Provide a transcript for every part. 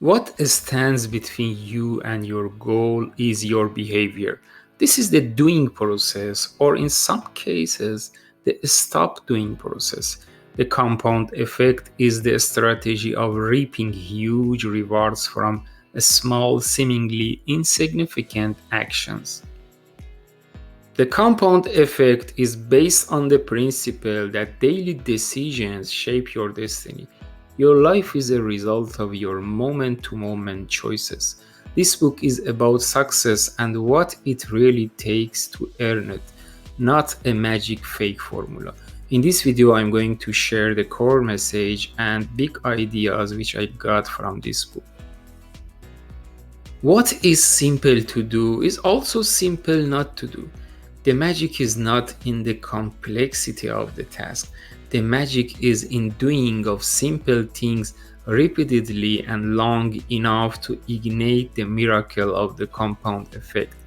What stands between you and your goal is your behavior. This is the doing process, or in some cases, the stop doing process. The compound effect is the strategy of reaping huge rewards from small, seemingly insignificant actions. The compound effect is based on the principle that daily decisions shape your destiny. Your life is a result of your moment to moment choices. This book is about success and what it really takes to earn it, not a magic fake formula. In this video, I'm going to share the core message and big ideas which I got from this book. What is simple to do is also simple not to do. The magic is not in the complexity of the task. The magic is in doing of simple things repeatedly and long enough to ignite the miracle of the compound effect.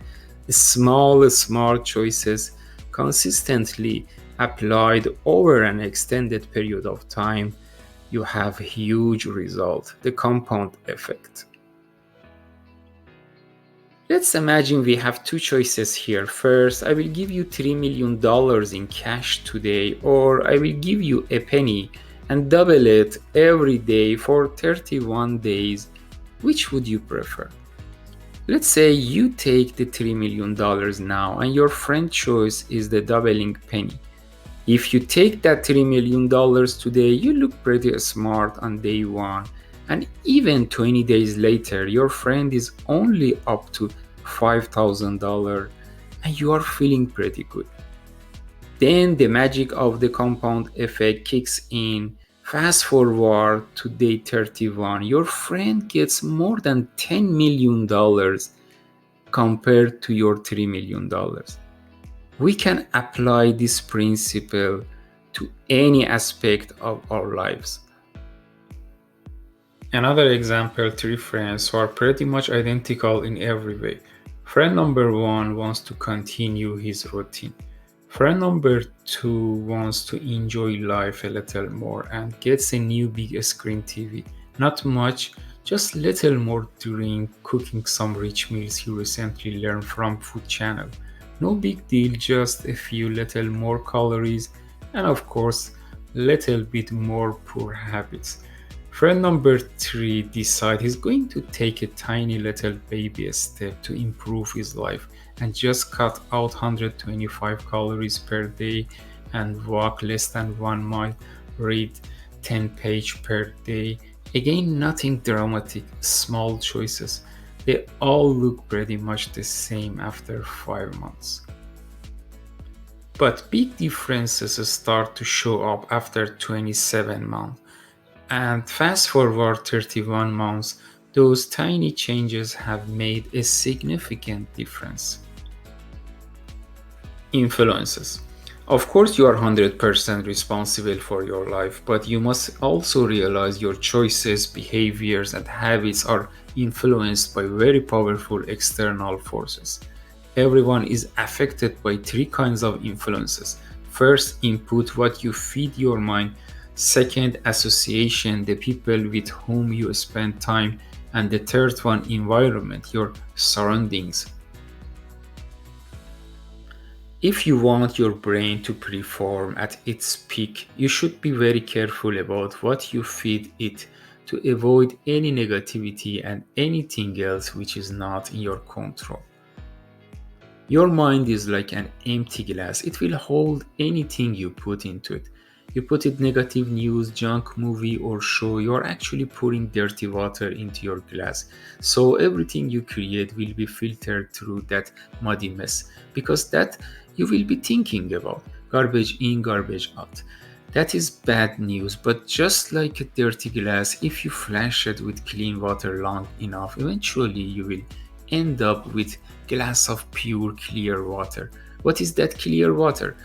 Small, smart choices consistently applied over an extended period of time, you have huge result, the compound effect. Let's imagine we have two choices here. First, I will give you $3 million in cash today, or I will give you a penny and double it every day for 31 days. Which would you prefer? Let's say you take the $3 million now and your friend choice is the doubling penny. If you take that $3 million today, you look pretty smart on day one, and even 20 days later, your friend is only up to $5,000 and you are feeling pretty good. Then the magic of the compound effect kicks in. Fast forward to day 31, your friend gets more than $10 million compared to your $3 million. We can apply this principle to any aspect of our lives. Another example, three friends who are pretty much identical in every way. Friend number one wants to continue his routine. Friend number two wants to enjoy life a little more and gets a new big screen TV. Not much, just little more during cooking some rich meals he recently learned from Food Channel. No big deal, just a few little more calories and of course little bit more poor habits. Friend number three decides he's going to take a tiny little baby step to improve his life and just cut out 125 calories per day and walk less than 1 mile, read 10 pages per day. Again, nothing dramatic, small choices. They all look pretty much the same after 5 months. But big differences start to show up after 27 months. And fast forward 31 months, those tiny changes have made a significant difference. Influences. Of course, you are 100% responsible for your life, but you must also realize your choices, behaviors, and habits are influenced by very powerful external forces. Everyone is affected by three kinds of influences. First, input, what you feed your mind. Second, association, the people with whom you spend time. And the third one, environment, your surroundings. If you want your brain to perform at its peak, you should be very careful about what you feed it to avoid any negativity and anything else which is not in your control. Your mind is like an empty glass. It will hold anything you put into it. You put it negative news, junk movie or show, you're actually pouring dirty water into your glass. So everything you create will be filtered through that muddy mess because that you will be thinking about. Garbage in, garbage out. That is bad news, but just like a dirty glass, if you flash it with clean water long enough, eventually you will end up with glass of pure clear water. What is that clear water?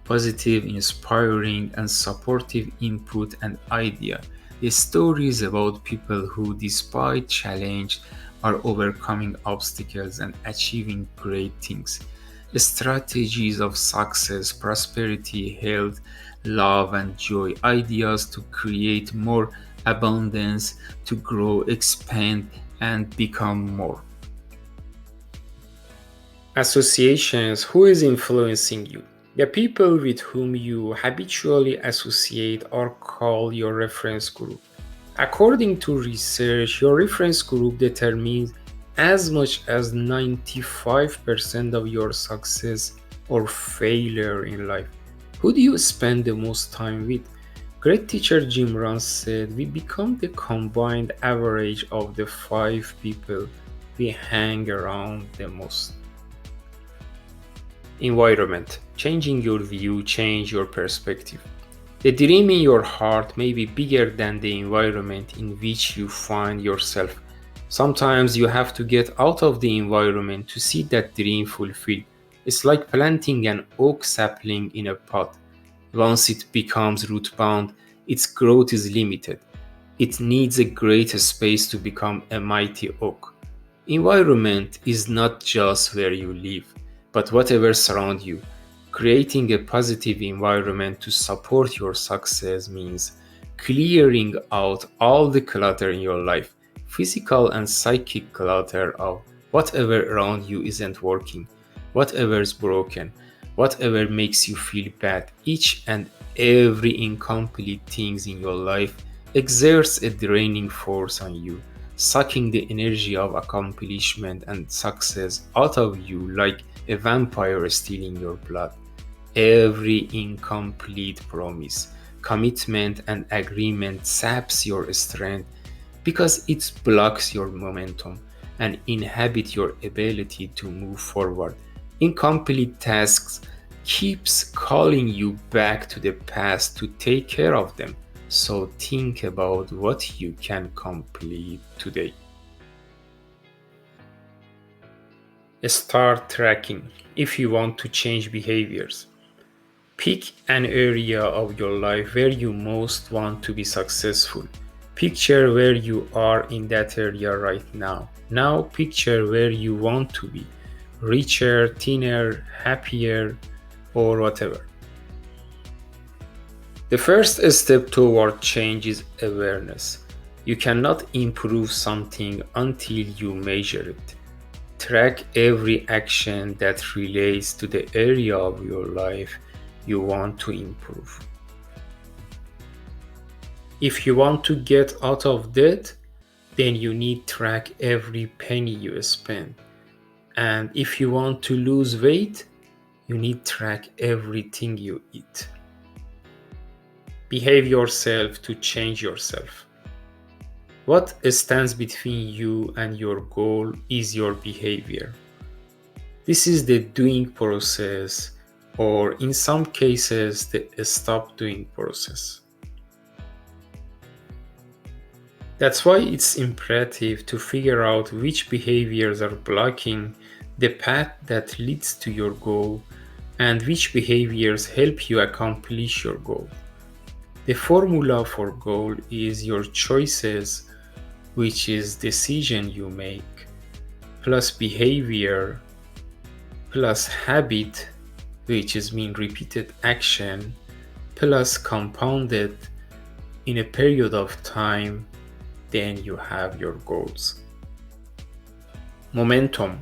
Positive, inspiring, and supportive input and idea. The stories about people who, despite challenge, are overcoming obstacles and achieving great things. The strategies of success, prosperity, health, love, and joy. Ideas to create more abundance, to grow, expand, and become more. Associations. Who is influencing you? The people with whom you habitually associate or call your reference group. According to research, your reference group determines as much as 95% of your success or failure in life. Who do you spend the most time with? Great teacher Jim Rohn said, "We become the combined average of the five people we hang around the most." Environment. Changing your view, change your perspective. The dream in your heart may be bigger than the environment in which you find yourself. Sometimes you have to get out of the environment to see that dream fulfilled. It's like planting an oak sapling in a pot. Once it becomes root bound, its growth is limited. It needs a great space to become a mighty oak. Environment is not just where you live, but whatever surrounds you. Creating a positive environment to support your success means clearing out all the clutter in your life, physical and psychic clutter of whatever around you isn't working, whatever is broken, whatever makes you feel bad. Each and every incomplete things in your life exerts a draining force on you, sucking the energy of accomplishment and success out of you like a vampire stealing your blood. Every incomplete promise, commitment, and agreement saps your strength because it blocks your momentum and inhibits your ability to move forward. Incomplete tasks keeps calling you back to the past to take care of them. So think about what you can complete today. Start tracking if you want to change behaviors. Pick an area of your life where you most want to be successful. Picture where you are in that area right now. Now picture where you want to be. Richer, thinner, happier, or whatever. The first step toward change is awareness. You cannot improve something until you measure it. Track every action that relates to the area of your life you want to improve. If you want to get out of debt, then you need to track every penny you spend. And if you want to lose weight, you need to track everything you eat. Behave yourself to change yourself. What stands between you and your goal is your behavior. This is the doing process, or in some cases, the stop doing process. That's why it's imperative to figure out which behaviors are blocking the path that leads to your goal and which behaviors help you accomplish your goal. The formula for goal is your choices, which is decision you make, plus behavior, plus habit, which is mean repeated action, plus compounded in a period of time, then you have your goals. Momentum.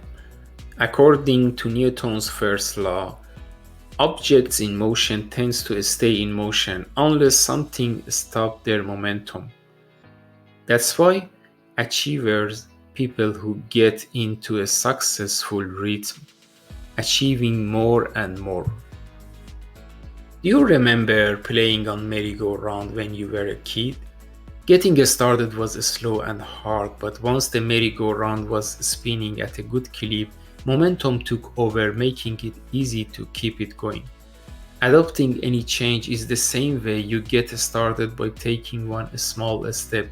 According to Newton's first law, objects in motion tends to stay in motion unless something stops their momentum. That's why achievers, people who get into a successful rhythm, achieving more and more. Do you remember playing on merry-go-round when you were a kid? Getting started was slow and hard, but once the merry-go-round was spinning at a good clip, momentum took over, making it easy to keep it going. Adopting any change is the same way. You get started by taking one small step,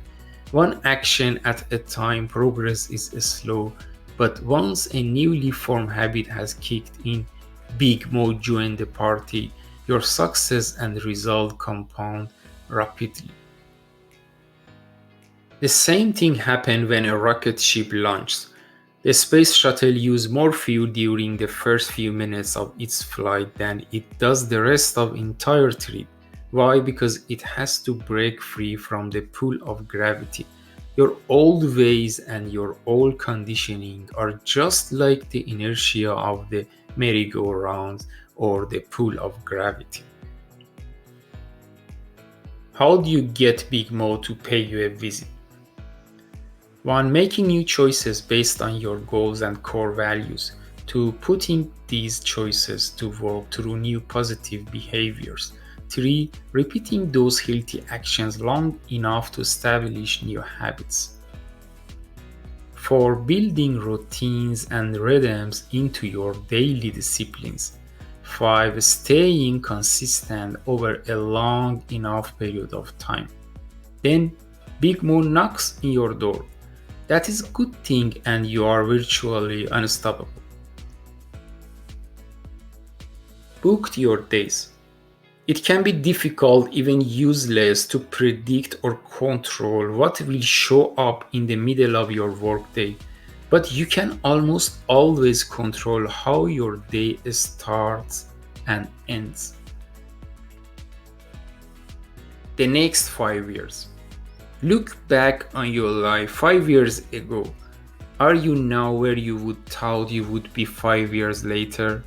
one action at a time. Progress is slow, but once a newly formed habit has kicked in, big mode join the party. Your success and result compound rapidly. The same thing happened when a rocket ship launched. The space shuttle used more fuel during the first few minutes of its flight than it does the rest of the entire trip. Why? Because it has to break free from the pull of gravity. Your old ways and your old conditioning are just like the inertia of the merry-go-round or the pull of gravity. How do you get Big Mo to pay you a visit? One, making new choices based on your goals and core values. Two, putting these choices to work through new positive behaviors. Three, repeating those healthy actions long enough to establish new habits. Four, building routines and rhythms into your daily disciplines. Five, staying consistent over a long enough period of time. Then, Big Moon knocks in your door. That is a good thing and you are virtually unstoppable. Book your days. It can be difficult, even useless, to predict or control what will show up in the middle of your workday, but you can almost always control how your day starts and ends. The next 5 years. Look back on your life 5 years ago. Are you now where you would thought you would be 5 years later?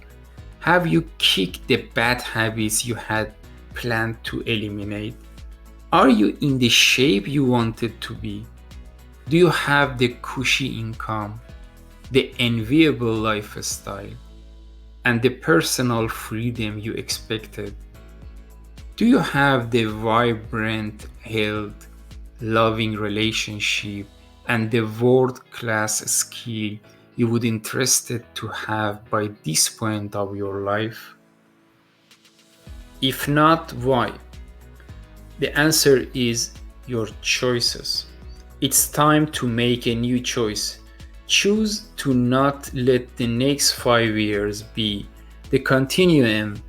Have you kicked the bad habits you had planned to eliminate? Are you in the shape you wanted to be? Do you have the cushy income, the enviable lifestyle, and the personal freedom you expected? Do you have the vibrant health, loving relationship, and the world-class skill you would interested to have by this point of your life? If not, why? The answer is your choices. It's time to make a new choice. Choose to not let the next 5 years be the continuum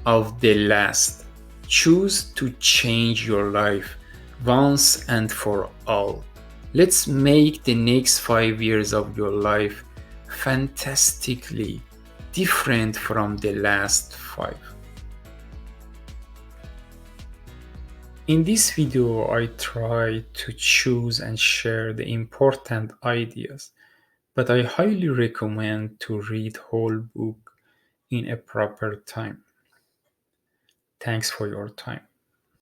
of the last. Choose to change your life once and for all. Let's make the next 5 years of your life fantastically different from the last five. In this video, I try to choose and share the important ideas, but I highly recommend to read whole book in a proper time. Thanks for your time.